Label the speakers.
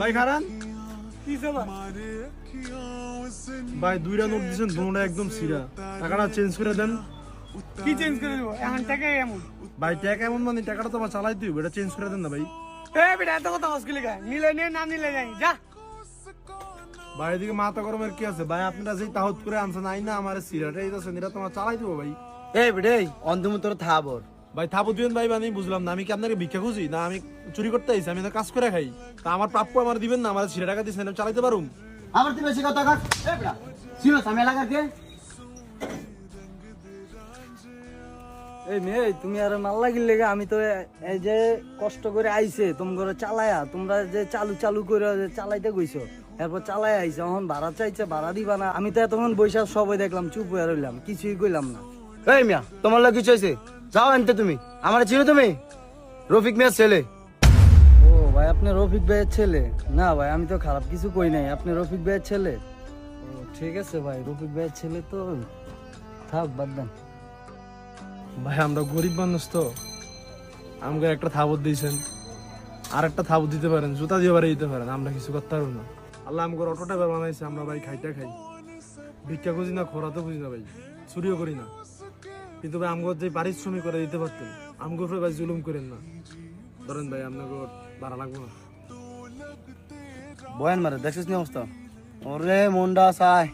Speaker 1: ভাই খারান ভাই 2টা নোট দিয়েছেন, দুটোটা একদম সিরা। টাকাটা চেঞ্জ করে দেন।
Speaker 2: কি চেঞ্জ করে দেবো এখন টাকা এমন?
Speaker 1: ভাই টাকা এমন মানে টাকাটা তো আমার চালাই দিব, এটা চেঞ্জ করে দেন না ভাই।
Speaker 2: এ বেটা এত কথা মুশকিল গায়, নিলে নে না নিলে যাই যা।
Speaker 1: ভাই এদিকে মাথা গরমের কি আছে ভাই? আপনারা যেই তাহত করে আনছেন আই না আমার সিরাটা এই আছে, এটা তোমার চালাই দিব ভাই।
Speaker 3: এই বেটে অন্ধম তোর থাবর
Speaker 1: ভাই থাপু দিবেন ভাই, মানে বুঝলাম না। আমি কি আপনাকে ভিক্ষা খুঁজি না? আমি চুরি করতে আইছি, আমি তো কাজ করে খাই। তা আমার প্রাপ্য আমার দিবেন না? আমার সিরা টাকা দিচ্ছেন, আমি চালাইতে পারুম?
Speaker 3: আবার তুই বেশি কথা কর। এই বেটা সিরিয়াস আমি এলাকার কে? এই মেয়ে তুমি আর মাল লাগিল লেগে আমি তো এই যে কষ্ট করে আইছে তোমরা চালায়া, তোমরা যে চালু চালু করে চালাইতে কইছো, এরপর চালাই আইছে, এখন ভাড়া চাইছে, ভাড়া দিবা না। আমি তো এতক্ষণ বৈশাখ সবাই দেখলাম, চুপ হয়ে রইলাম, কিছুই কইলাম না। এই মিয়া তোমার লাগে কিছু হয়েছে? যাও আনতে তুমি। আমার চিনো তুমি? রফিক মিয়ার ছেলে। ও ভাই আপনি রফিক ভাইয়ের ছেলে? না ভাই আমি তো খারাপ কিছু কই নাই, আপনি রফিক ভাইয়ের ছেলে? ও ঠিক আছে ভাই, রফিক ভাইয়ের ছেলে তো থাক, বাদ দেন।
Speaker 1: ভাই আমরা গরিব মানুষ তো, আমাকে একটা থাবত দিয়েছেন, আর একটা থাবত দিতে পারেন, জুতা দিয়ে বাড়ি দিতে পারেন, আমরা কিছু করতে পারবো না। আল্লাহ আমাকে অটোটা বানাইছে, আমরা ভাই খাইটা খাই, ভিক্ষা খুঁজি না, খোরা তো খুঁজি না ভাই, চুরিও করি না। কিন্তু ভাই আমাকে যে পারিশ্রমিক করে দিতে পারতেন, আমাকে উপরে ভাই জুলুম করেন না। ধরেন ভাই আপনাকে ভাড়া লাগবো না।
Speaker 3: বয়ান মারে দেখছিস নি অবস্থা? ওরে মন্ডা চাই